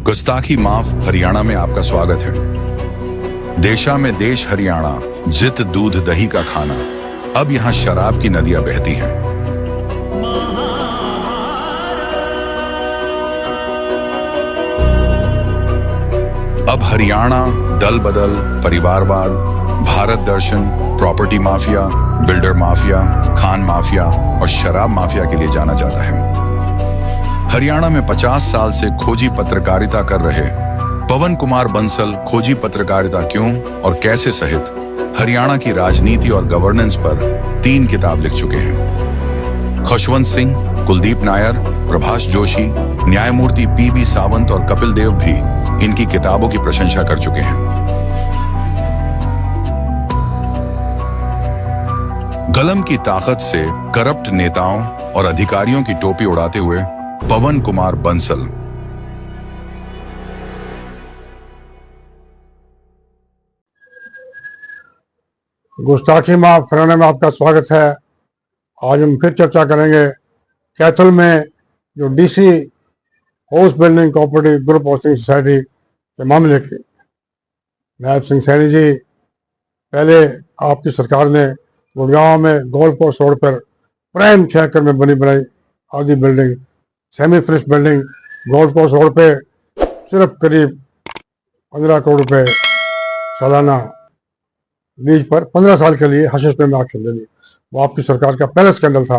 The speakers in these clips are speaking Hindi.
गुस्ताखी माफ हरियाणा में आपका स्वागत है। देशा में देश हरियाणा, जित दूध दही का खाना। अब यहाँ शराब की नदियां बहती हैं। अब हरियाणा दल बदल, परिवारवाद, भारत दर्शन, प्रॉपर्टी माफिया, बिल्डर माफिया, खान माफिया और शराब माफिया के लिए जाना जाता है। हरियाणा में 50 साल से खोजी पत्रकारिता कर रहे पवन कुमार बंसल खोजी पत्रकारिता क्यों और कैसे सहित हरियाणा की राजनीति और गवर्नेंस पर 3 किताब लिख चुके हैं। खुशवंत सिंह, कुलदीप नायर, प्रभाष जोशी, न्यायमूर्ति पीबी सावंत और कपिल देव भी इनकी किताबों की प्रशंसा कर चुके हैं। कलम की ताकत से करप्ट नेताओं और अधिकारियों की टोपी उड़ाते हुए पवन कुमार बंसल। गुस्ताखी माफ हरियाणा में आपका स्वागत है। आज हम फिर चर्चा करेंगे कैथल में जो DC house building cooperative group housing society के मामले की। नायब सिंह सैनी जी, पहले आपकी सरकार ने गुड़गांव में गोल्फ कोर्स रोड पर प्राइम 6 एकड़ में बनाई आधी building, semi finish building golf course road पे सिर्फ करीब 15 करोड़ रुपए सालाना लीज पर 15 साल के लिए हशीश में आग चल रही। वो आपकी सरकार का पहला स्कैंडल था।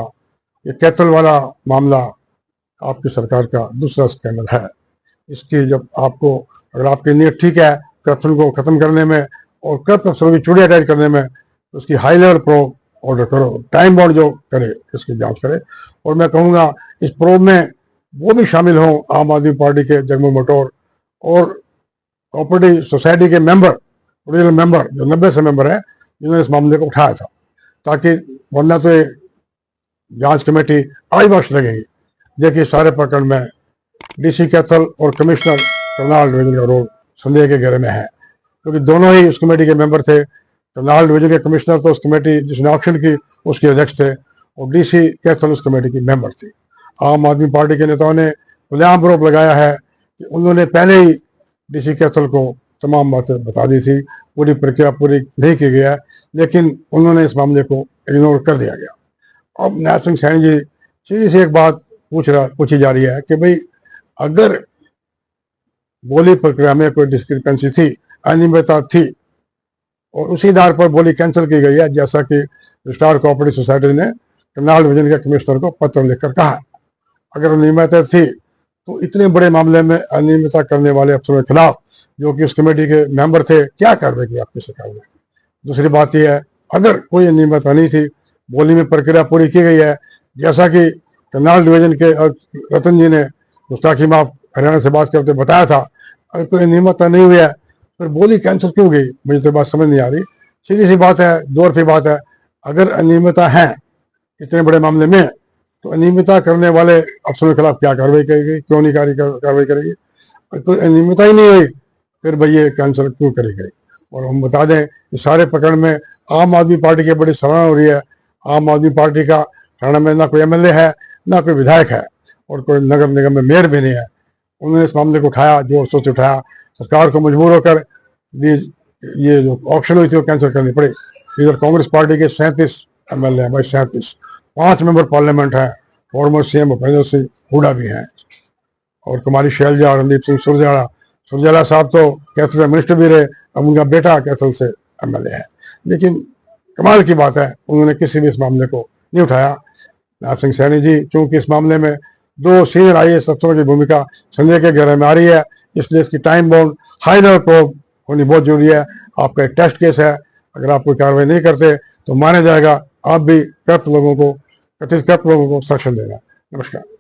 ये कैथल वाला मामला आपकी सरकार का दूसरा स्कैंडल है। इसकी जब आपको, अगर आपकी नीयत ठीक है करप्शन को खत्म करने में और करप्ट अफसरों की चूड़ियां टाइट करने में, तो उसकी हाई लेवल प्रोब ऑर्डर करो, टाइम बाउंड जो करे इसकी जांच करे। और मैं कहूँगा इस प्रोब में वो भी शामिल हों, आम आदमी पार्टी के जगमू मटोर और कोऑपरेटिव सोसाइटी के मेंबर, ओरिजिनल मेंबर जो 90 से मेंबर है, जिन्होंने इस मामले को उठाया था, ताकि वरना तो जांच कमेटी आज वर्ष लगेगी। देखिए सारे प्रकरण में डीसी कैथल और कमिश्नर करनाल डिवीजन का रोल संदेह के घेरे में है, क्योंकि दोनों ही उस कमेटी के मेंबर थे। करनाल डिवीजन के कमिश्नर तो उस कमेटी जिसने ऑप्शन की उसके अध्यक्ष थे और डीसी कैथल उस कमेटी की मेंबर थी। आम आदमी पार्टी के नेताओं ने खुलेआम आरोप लगाया है कि उन्होंने पहले ही डीसी कैथल को तमाम बातें बता दी थी, पूरी प्रक्रिया पूरी नहीं की गई है, लेकिन उन्होंने इस मामले को इग्नोर कर दिया गया। अब नायब सिंह सैनी जी, सीधी सी एक बात पूछी जा रही है कि भाई अगर बोली प्रक्रिया में कोई डिस्क्रिपेंसी थी, अनियमितता थी और उसी आधार पर बोली कैंसिल की गई है, जैसा कि स्टार कोऑपरेटिव सोसाइटी ने करनाल डिवीजन के कमिश्नर को पत्र लिखकर कहा, अगर अनियमितता थी तो इतने बड़े मामले में अनियमितता करने वाले अफसरों के खिलाफ, जो कि उस कमेटी के मेंबर थे, क्या कार्रवाई की आपकी सरकार ने। दूसरी बात यह है, अगर कोई अनियमितता नहीं थी, बोली में प्रक्रिया पूरी की गई है, जैसा कि करनाल डिवीजन के रतन जी ने गुस्ताखी माफ हरियाणा से बात करते बताया था, अगर कोई अनियमितता नहीं हुई है फिर बोली कैंसिल क्यों गई, मुझे तो बात समझ नहीं आ रही। सीधी सी बात है, दो रफी बात है। अगर अनियमितता है इतने बड़े मामले में, तो अनियमितता करने वाले अफसरों के खिलाफ क्या कार्रवाई करेगी, क्यों नहीं कार्रवाई करेगी। कोई अनियमितता ही नहीं हुई फिर भाई ये कैंसिल क्यों करेगी। और हम बता दें कि सारे प्रकरण में आम आदमी पार्टी की बड़ी सराहना हो रही है। आम आदमी पार्टी का हरियाणा में ना कोई एमएलए है, ना कोई विधायक है और कोई नगर निगम में मेयर भी नहीं है। उन्होंने इस मामले को उठाया, जोर शोर से उठाया। सरकार को मजबूर होकर ये जो ऑप्शन हुई थी वो कैंसिल करनी पड़ी। इधर कांग्रेस पार्टी के 37 एमएलए हैं, भाई 37, 5 मेंबर पार्लियामेंट हैं, फॉर्मर सीएम भूपेंद्र सिंह हुड्डा भी हैं और कुमारी शैलजा, रणदीप सिंह सुरजेवाला साहब तो कैथल से मिनिस्टर भी रहे, अब उनका बेटा कैथल से एमएलए है। लेकिन कमाल की बात है, उन्होंने किसी भी इस मामले को नहीं उठाया। नायब सिंह सैनी जी, चूंकि इस मामले में 2 सीनियर आईएएस अफसरों की भूमिका संदेह के घेरे में आ रही है, इसलिए इसकी time bound high level probe होनी बहुत जरूरी है। आपका एक टेस्ट केस है, अगर आप कोई कार्रवाई नहीं करते तो माना जाएगा आप भी करप्ट लोगों को, कथित करप्ट लोगों को संरक्षण देना। नमस्कार।